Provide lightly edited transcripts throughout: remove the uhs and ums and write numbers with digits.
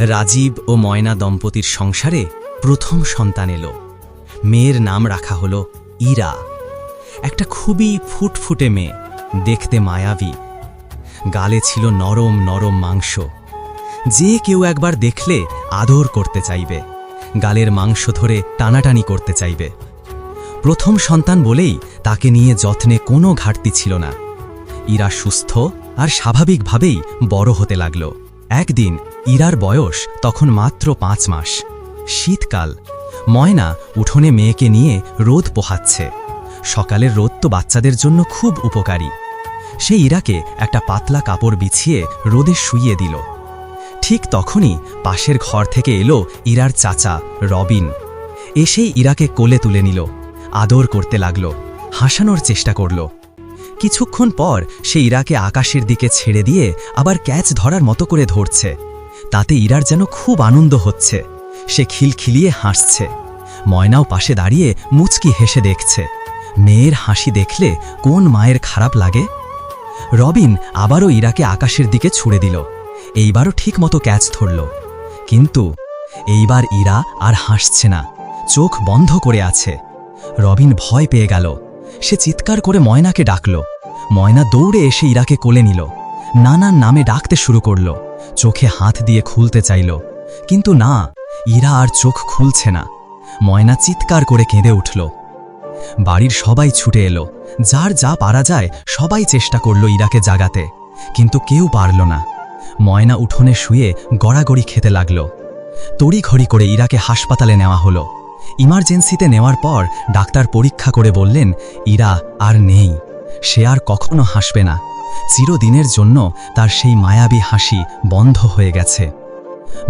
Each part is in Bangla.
রাজীব ও ময়না দম্পতির সংসারে প্রথম সন্তান এলো। মেয়ের নাম রাখা হলো ইরা। একটা খুবই ফুটফুটে মেয়ে, দেখতে মায়াবী। গালে ছিল নরম নরম মাংস, যে কেউ একবার দেখলে আদর করতে চাইবে, গালের মাংস ধরে টানাটানি করতে চাইবে। প্রথম সন্তান বলেই তাকে নিয়ে যত্নে কোনো ঘাটতি ছিল না। ইরা সুস্থ আর স্বাভাবিকভাবেই বড় হতে লাগল। একদিন ইরার বয়স তখন মাত্র 5 মাস। শীতকাল। ময়না উঠোনে মেয়েকে নিয়ে রোদ পোহাচ্ছে। সকালের রোদ তো বাচ্চাদের জন্য খুব উপকারী। সে ইরাকে একটা পাতলা কাপড় বিছিয়ে রোদে শুইয়ে দিল। ঠিক তখনই পাশের ঘর থেকে এলো ইরার চাচা রবিন। এসেই ইরাকে কোলে তুলে নিল, আদর করতে লাগল, হাসানোর চেষ্টা করল। কিছুক্ষণ পর সে ইরাকে আকাশের দিকে ছেড়ে দিয়ে আবার ক্যাচ ধরার মতো করে ধরছে। তাতে ইরার যেন খুব আনন্দ হচ্ছে। সে খিলখিলিয়ে হাসছে। ময়নাও পাশে দাঁড়িয়ে মুচকি হেসে দেখছে। মেয়ের হাসি দেখলে কোন মায়ের খারাপ লাগে? রবিন আবারও ইরাকে আকাশের দিকে ছুড়ে দিল। এইবারও ঠিক মতো ক্যাচ ধরল। কিন্তু এইবার ইরা আর হাসছে না, চোখ বন্ধ করে আছে। রবিন ভয় পেয়ে গেল। সে চিৎকার করে ময়নাকে ডাকল। ময়না দৌড়ে এসে ইরাকে কোলে নিল, নানান নামে ডাকতে শুরু করল। চোখে হাত দিয়ে খুলতে চাইল, কিন্তু না, ইরা আর চোখ খুলছে না। ময়না চিৎকার করে কেঁদে উঠল। বাড়ির সবাই ছুটে এলো। যার যা পারা যায় সবাই চেষ্টা করল ইরাকে জাগাতে, কিন্তু কেউ পারল না। ময়না উঠোনে শুয়ে গড়াগড়ি খেতে লাগল। তড়িঘড়ি করে ইরাকে হাসপাতালে নেওয়া হলো। ইমার্জেন্সিতে নেওয়ার পর ডাক্তার পরীক্ষা করে বললেন, ইরা আর নেই, সে আর কখনো হাসবে না। চিরদিনের জন্য তার সেই মায়াবী হাসি বন্ধ হয়ে গেছে।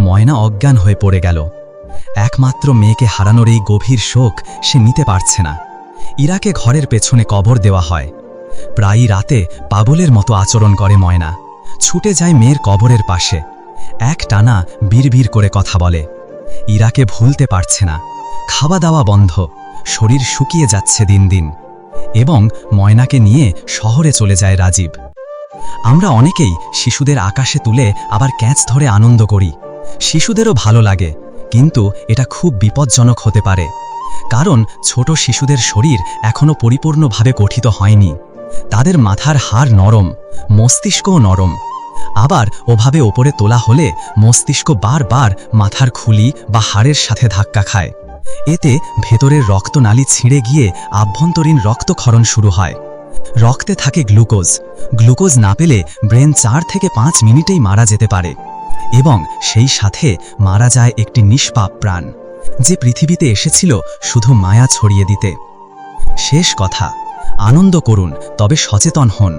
ময়না অজ্ঞান হয়ে পড়ে গেল। একমাত্র মেয়েকে হারানোর এই গভীর শোক সে নিতে পারছে না। ইরাকে ঘরের পেছনে কবর দেওয়া হয়। প্রায়ই রাতে পাগলের মতো আচরণ করে ময়না। ছুটে যায় মেয়ের কবরের পাশে, এক টানা বিড়বিড় করে কথা বলে। ইরাকে ভুলতে পারছে না। খাওয়া দাওয়া বন্ধ, শরীর শুকিয়ে যাচ্ছে দিন দিন। এবং ময়নাকে নিয়ে শহরে চলে যায় রাজীব। আমরা অনেকেই শিশুদের আকাশে তুলে আবার ক্যাচ ধরে আনন্দ করি। শিশুদেরও ভালো লাগে, কিন্তু এটা খুব বিপজ্জনক হতে পারে। কারণ ছোট শিশুদের শরীর এখনো পরিপূর্ণভাবে গঠিত হয়নি। তাদের মাথার হাড় নরম, মস্তিষ্কও নরম। আবার ওভাবে ওপরে তোলা হলে মস্তিষ্ক বারবার মাথার খুলি বা হাড়ের সাথে ধাক্কা খায়। এতে ভেতরের রক্তনালী ছিঁড়ে গিয়ে আভ্যন্তরীণ রক্তক্ষরণ শুরু হয়। রক্তে থাকে গ্লুকোজ। গ্লুকোজ না পেলে ব্রেন 4 থেকে 5 মিনিটেই মারা যেতে পারে। এবং সেই সাথে মারা যায় একটি নিষ্পাপ প্রাণ, যে পৃথিবীতে এসেছিল শুধু মায়া ছড়িয়ে দিতে। শেষ কথা, আনন্দ করুন, তবে সচেতন হন।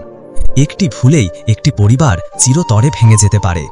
একটি ভুলেই একটি পরিবার চিরতরে ভেঙে যেতে পারে।